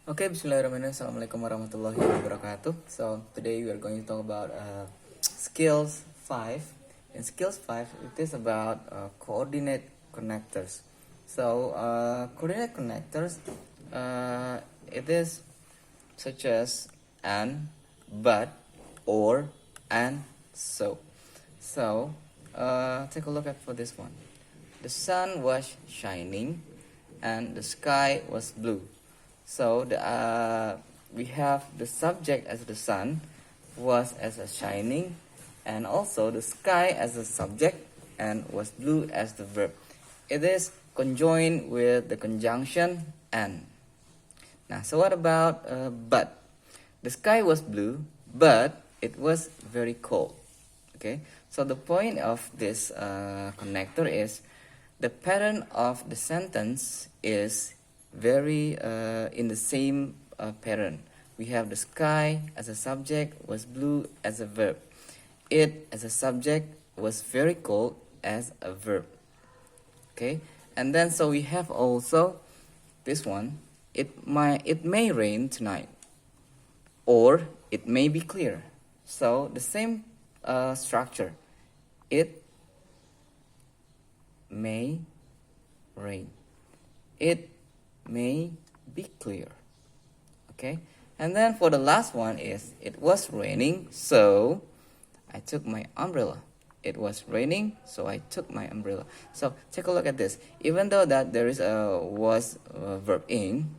Okay, Bismillahirrahmanirrahim. Assalamualaikum warahmatullahi wabarakatuh. So today we are going to talk about skills 5. In skills 5, it is about coordinate connectors. So coordinate connectors, it is such as and, but, or, and, so. So take a look at for this one. The sun was shining and the sky was blue. So we have the subject as the sun, was as a shining, and also the sky as a subject and was blue as the verb. It is conjoined with the conjunction and. Now, so what about but? The sky was blue, but it was very cold. Okay, so the point of this connector is the pattern of the sentence is very in the same pattern. We have the sky as a subject, was blue as a verb. It as a subject was very cold as a verb. Okay, and then so we have also this one. It may rain tonight, or it may be clear. So the same structure. It may rain. It may be clear. Okay, and then for the last one is it was raining, so I took my umbrella. It was raining, so I took my umbrella. So take a look at this. Even though that there is a was verb in,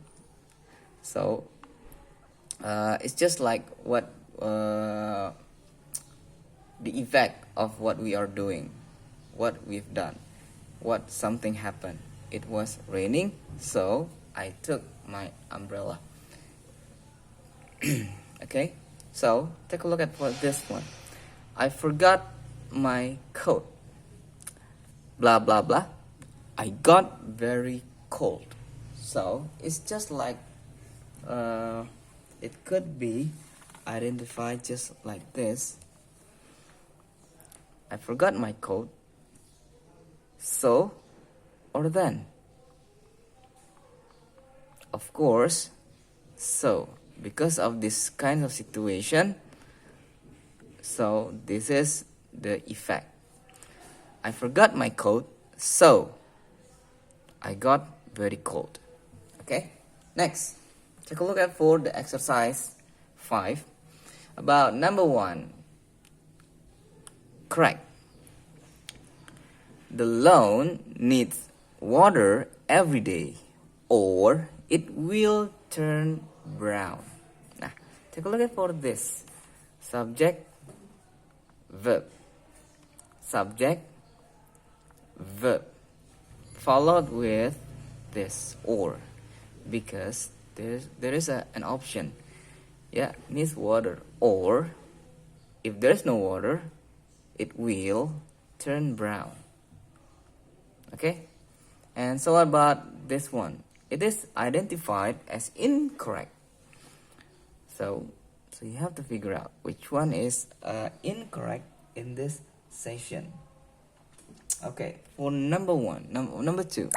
so it's just like what the effect of what we are doing, what we've done, what something happened. It was raining, so I took my umbrella. Okay, so take a look at what this one. I forgot my coat. Blah blah blah. I got very cold. So it's just like it could be identified just like this. I forgot my coat. So or then. Of course, so because of this kind of situation, so this is the effect. I forgot my coat, so I got very cold. Okay, next, take a look at for the exercise 5 about number 1. Correct. The lawn needs water every day, or it will turn brown. Now, take a look at for this. Subject, verb. Subject, verb. Followed with this, or. Because there is an option. Yeah, needs water. Or, if there's no water, it will turn brown. Okay? And so what about this one? It is identified as incorrect. So you have to figure out which one is incorrect in this session. Okay, for number 1, number 2.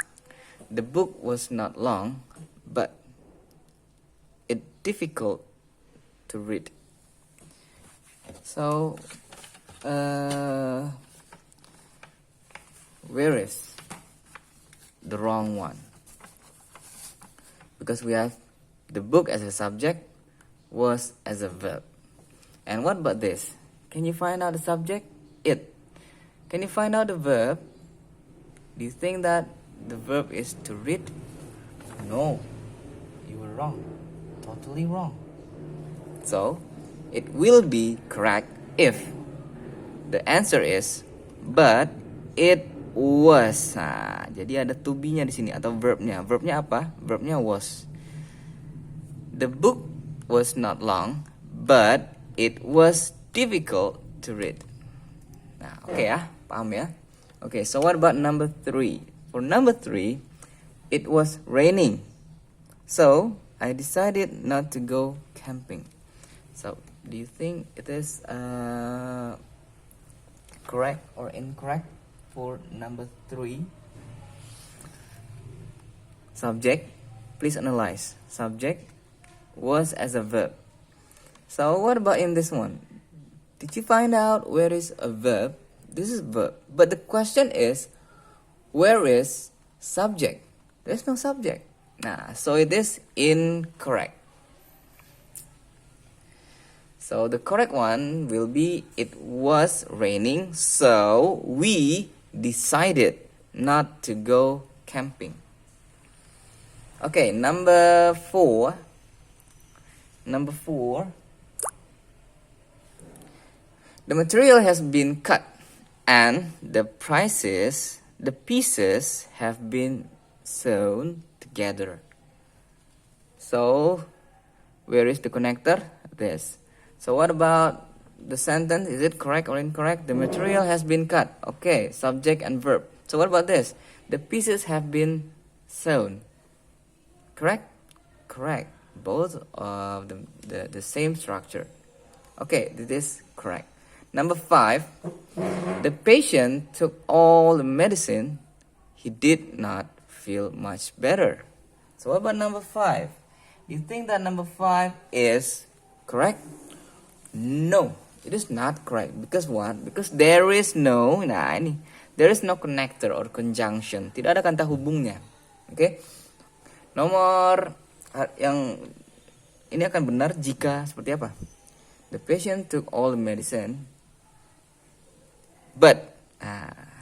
The book was not long, but it difficult to read. So where is the wrong one? Because we have the book as a subject, was as a verb. And what about this? Can you find out the subject? It. Can you find out the verb? Do you think that the verb is to read? No, you were wrong. Totally wrong. So, it will be correct if the answer is but it was. Nah, jadi ada to be-nya di sini atau verbnya. Verbnya apa? Verbnya was. The book was not long, but it was difficult to read. Nah, okay ya, paham ya? Okay, so what about number 3? For number 3, it was raining. So, I decided not to go camping. So, do you think it is correct or incorrect? For number 3, subject, please analyze. Subject, was as a verb. So what about in this one? Did you find out where is a verb? This is verb. But the question is, where is subject? There's no subject. Nah, so it is incorrect. So the correct one will be, it was raining, so we decided not to go camping. Okay, number 4. Number 4. The material has been cut and the pieces have been sewn together. So, where is the connector? This. So what about the sentence? Is it correct or incorrect? The material has been cut. Okay, subject and verb. So what about this? The pieces have been sewn. Correct? Correct. Both of the same structure. Okay, this is correct. Number 5. The patient took all the medicine. He did not feel much better. So what about number 5? You think that number 5 is correct? No, it is not correct. Because what? Because there is no, there is no connector or conjunction. Tidak ada kata hubungnya. Oke. Nomor yang ini akan benar jika seperti apa? The patient took all the medicine, but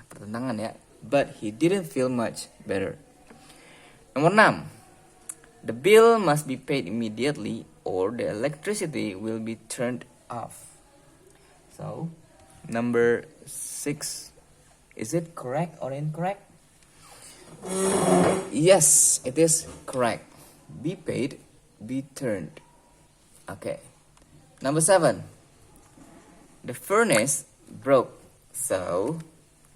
pertentangan ya. But he didn't feel much better. Nomor 6. The bill must be paid immediately or the electricity will be turned off. So, number 6. Is it correct or incorrect? Yes, it is correct. Be paid, be turned. Okay. Number 7. The furnace broke, so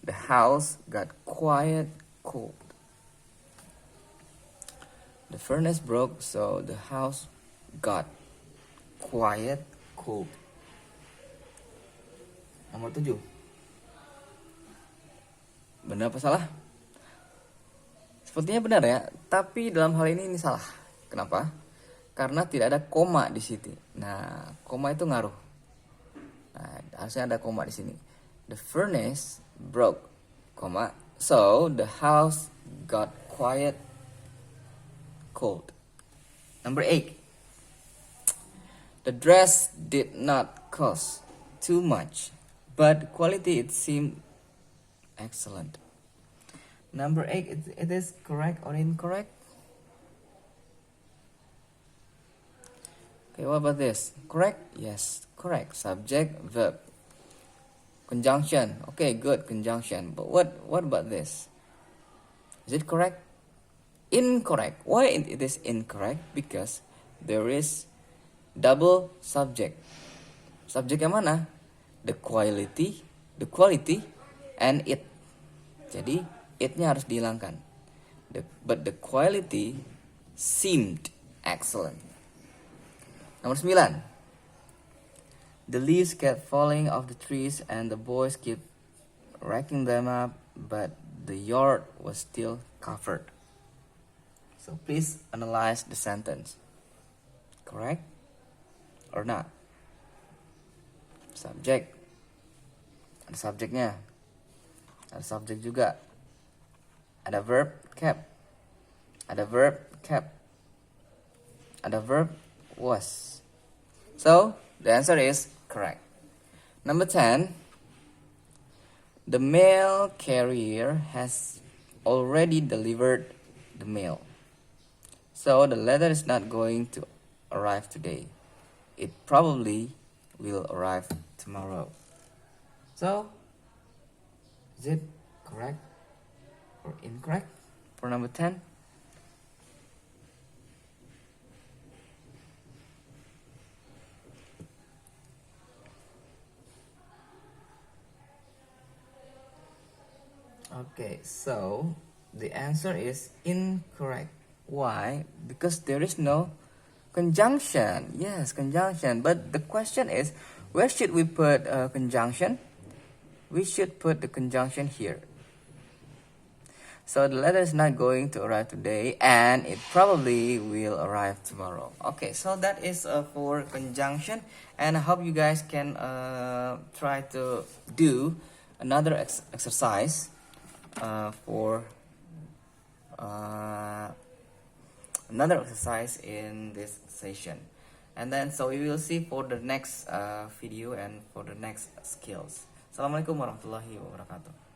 the house got quite cold. The furnace broke, so the house got quite cold. Nomor 7. Benar apa salah? Sepertinya benar ya, tapi dalam hal ini salah. Kenapa? Karena tidak ada koma di situ. Nah, koma itu ngaruh. Nah, harusnya ada koma di sini. The furnace broke, koma, so the house got quite cold. Number 8. The dress did not cost too much, but quality it seemed excellent. Number 8, it is correct or incorrect? Okay, what about this? Correct? Yes, correct. Subject, verb. Conjunction. Okay, good, conjunction. But what about this? Is it correct? Incorrect. Why it is incorrect? Because there is double subject. Subjek yang mana? The quality, and it. Jadi, it-nya harus dihilangkan. But the quality seemed excellent. Nomor 9. The leaves kept falling off the trees and the boys kept racking them up, but the yard was still covered. So please analyze the sentence. Correct or not? Subject. Ada subjeknya. Ada subjek juga. Ada verb kept. Ada verb kept. Ada verb was. So, the answer is correct. Number 10. The mail carrier has already delivered the mail. So, the letter is not going to arrive today. It probably will arrive tomorrow. So, is it correct or incorrect for number 10? Okay, so the answer is incorrect. Why? Because there is no conjunction. Yes, conjunction. But the question is, where should we put a conjunction? We should put the conjunction here. So the letter is not going to arrive today, and it probably will arrive tomorrow. Okay, so that is for conjunction, and I hope you guys can try to do another exercise for another exercise in this session, and then so we will see for the next video and for the next skills. Assalamualaikum warahmatullahi wabarakatuh.